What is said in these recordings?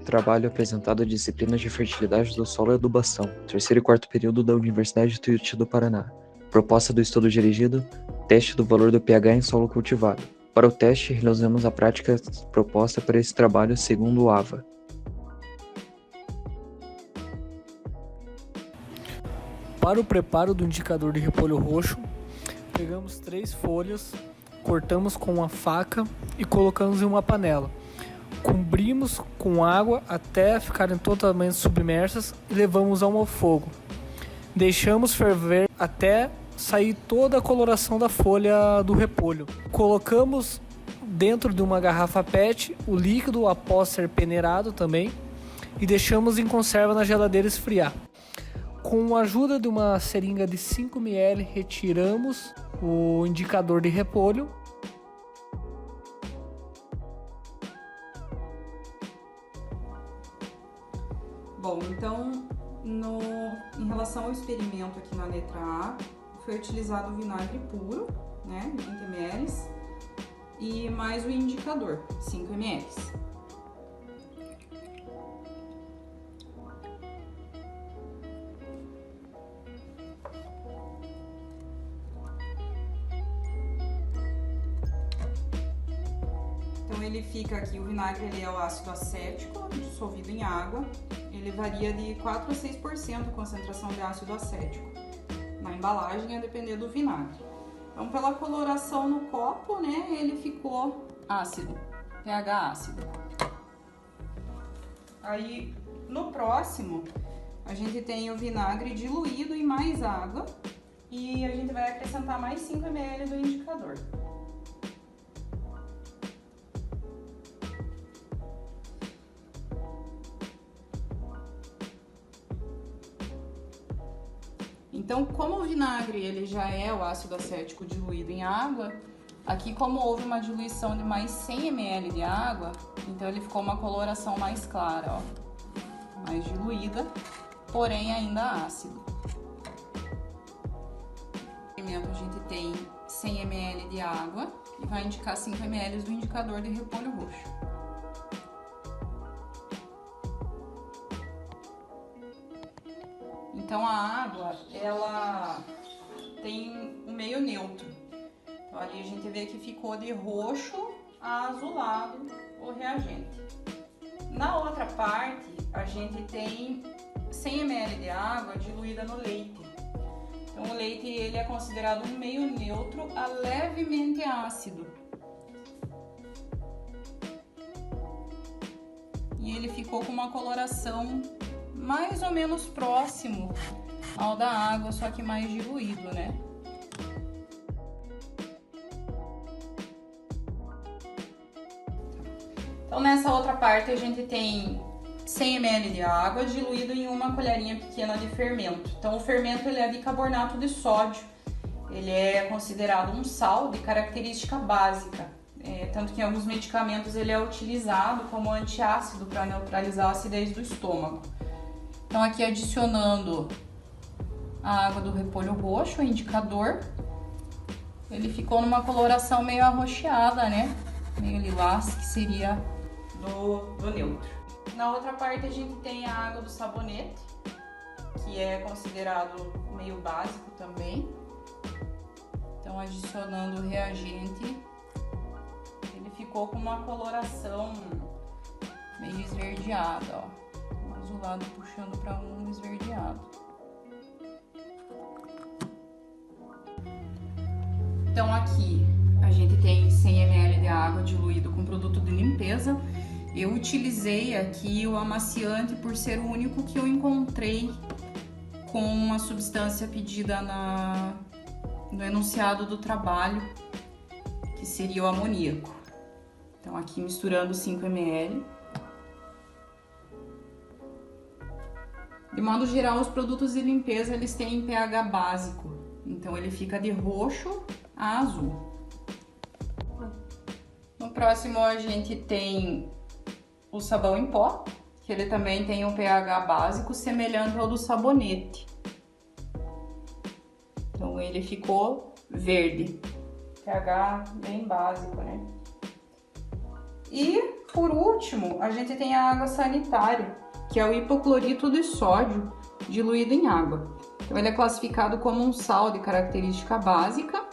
trabalho apresentado à disciplina de fertilidade do solo e adubação, terceiro e quarto período da Universidade Tuiuti do Paraná. Proposta do estudo dirigido: teste do valor do pH em solo cultivado. Para o teste, realizamos a prática proposta para esse trabalho segundo o AVA. Para o preparo do indicador de repolho roxo, pegamos 3 folhas, cortamos com uma faca e colocamos em uma panela. Cobrimos com água até ficarem totalmente submersas e levamos ao fogo. Deixamos ferver até sair toda a coloração da folha do repolho. Colocamos dentro de uma garrafa PET o líquido após ser peneirado também e deixamos em conserva na geladeira esfriar. Com a ajuda de uma seringa de 5 ml, retiramos o indicador de repolho. Bom, então, em relação ao experimento aqui na letra A, foi utilizado o vinagre puro, né, 20 ml, e mais o indicador, 5 ml. Então ele fica aqui, o vinagre ele é o ácido acético dissolvido em água, ele varia de 4 a 6% a concentração de ácido acético na embalagem, a depender do vinagre. Então pela coloração no copo, né, ele ficou ácido, pH ácido. Aí no próximo a gente tem o vinagre diluído em mais água e a gente vai acrescentar mais 5 ml do indicador. Então, como o vinagre ele já é o ácido acético diluído em água, aqui como houve uma diluição de mais 100 ml de água, então ele ficou uma coloração mais clara, ó, mais diluída, porém ainda ácido. A gente tem 100 ml de água e vai indicar 5 ml do indicador de repolho roxo. Então a água, ela tem um meio neutro. Então ali a gente vê que ficou de roxo a azulado o reagente. Na outra parte, a gente tem 100 ml de água diluída no leite. Então o leite ele é considerado um meio neutro a levemente ácido. E ele ficou com uma coloração mais ou menos próximo ao da água, só que mais diluído, né? Então nessa outra parte a gente tem 100 ml de água diluído em uma colherinha pequena de fermento. Então o fermento ele é bicarbonato de sódio, ele é considerado um sal de característica básica. Tanto que em alguns medicamentos ele é utilizado como antiácido para neutralizar a acidez do estômago. Então aqui adicionando a água do repolho roxo, o indicador, ele ficou numa coloração meio arroxeada, né? Meio lilás, que seria do neutro. Na outra parte a gente tem a água do sabonete, que é considerado meio básico também. Então adicionando o reagente, ele ficou com uma coloração meio esverdeada, ó. Azulado puxando para um esverdeado. Então aqui a gente tem 100 ml de água diluído com produto de limpeza. Eu utilizei aqui o amaciante por ser o único que eu encontrei com a substância pedida no enunciado do trabalho, que seria o amoníaco. Então aqui misturando 5 ml. De modo geral, os produtos de limpeza eles têm pH básico, então ele fica de roxo a azul. No próximo a gente tem o sabão em pó, que ele também tem um pH básico semelhante ao do sabonete. Então ele ficou verde, pH bem básico, né? E Por último, a gente tem a água sanitária, que é o hipoclorito de sódio diluído em água. Então, ele é classificado como um sal de característica básica.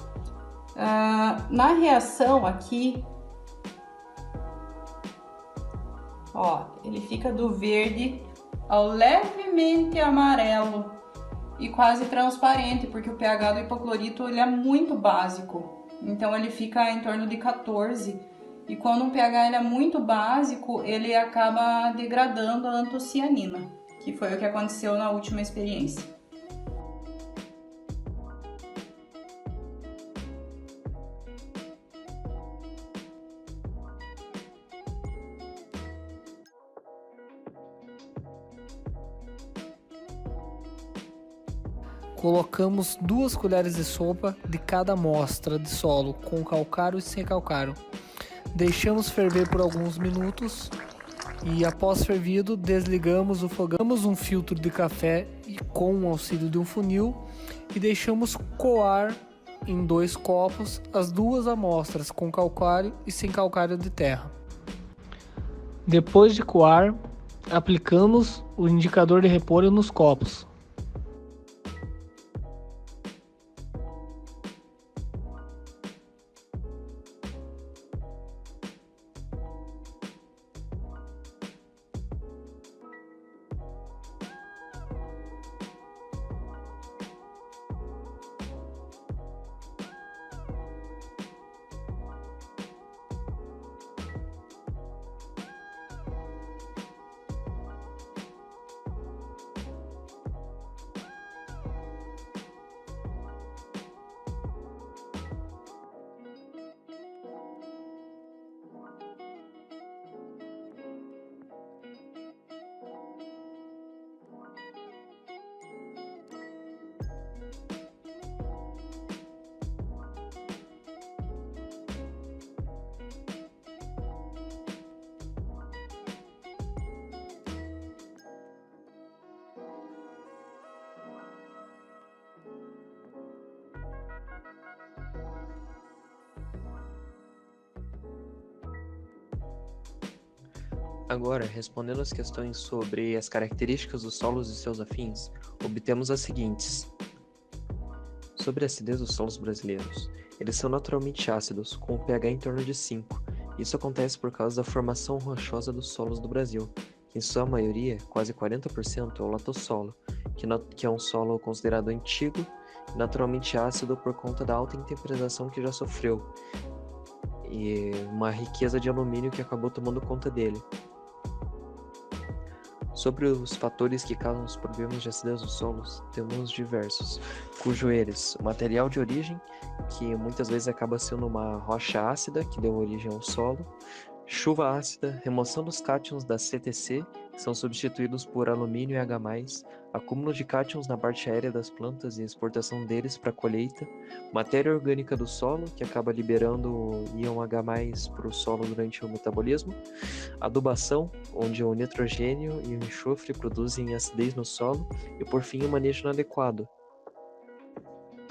Na reação aqui, ó, ele fica do verde ao levemente amarelo e quase transparente, porque o pH do hipoclorito ele é muito básico. Então ele fica em torno de 14. E quando um pH ele é muito básico, ele acaba degradando a antocianina, que foi o que aconteceu na última experiência. Colocamos 2 colheres de sopa de cada amostra de solo, com calcário e sem calcário. Deixamos ferver por alguns minutos e, após fervido, desligamos o fogão. Damos um filtro de café e com o auxílio de um funil e deixamos coar em 2 copos as 2 amostras com calcário e sem calcário de terra. Depois de coar, aplicamos o indicador de repolho nos copos. Agora, respondendo as questões sobre as características dos solos e seus afins, obtemos as seguintes. Sobre a acidez dos solos brasileiros, eles são naturalmente ácidos, com um pH em torno de 5. Isso acontece por causa da formação rochosa dos solos do Brasil, que em sua maioria, quase 40%, é o latossolo, que é um solo considerado antigo e naturalmente ácido por conta da alta intemperalização que já sofreu, e uma riqueza de alumínio que acabou tomando conta dele. Sobre os fatores que causam os problemas de acidez dos solos, temos diversos, cujo eles, o material de origem, que muitas vezes acaba sendo uma rocha ácida, que deu origem ao solo, chuva ácida, remoção dos cátions da CTC, que são substituídos por alumínio e H+, acúmulo de cátions na parte aérea das plantas e exportação deles para colheita, matéria orgânica do solo, que acaba liberando o íon H+ para o solo durante o metabolismo, adubação, onde o nitrogênio e o enxofre produzem acidez no solo, e por fim o manejo inadequado.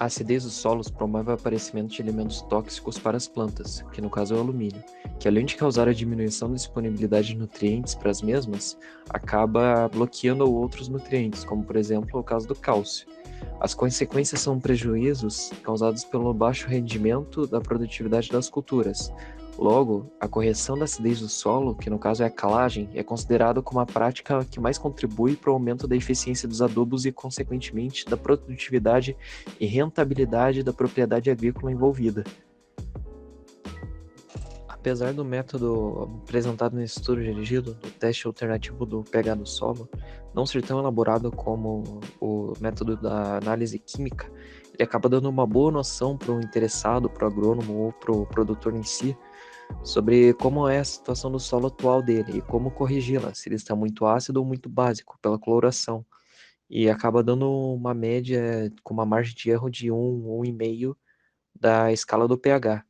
A acidez dos solos promove o aparecimento de elementos tóxicos para as plantas, que no caso é o alumínio, que além de causar a diminuição da disponibilidade de nutrientes para as mesmas, acaba bloqueando outros nutrientes, como por exemplo o caso do cálcio. As consequências são prejuízos causados pelo baixo rendimento da produtividade das culturas. Logo, a correção da acidez do solo, que no caso é a calagem, é considerado como a prática que mais contribui para o aumento da eficiência dos adubos e, consequentemente, da produtividade e rentabilidade da propriedade agrícola envolvida. Apesar do método apresentado nesse estudo dirigido, do teste alternativo do pH do solo, não ser tão elaborado como o método da análise química, ele acaba dando uma boa noção para o interessado, para o agrônomo ou para o produtor em si, sobre como é a situação do solo atual dele e como corrigi-la, se ele está muito ácido ou muito básico, pela coloração, e acaba dando uma média com uma margem de erro de 1 ou 1,5 da escala do pH.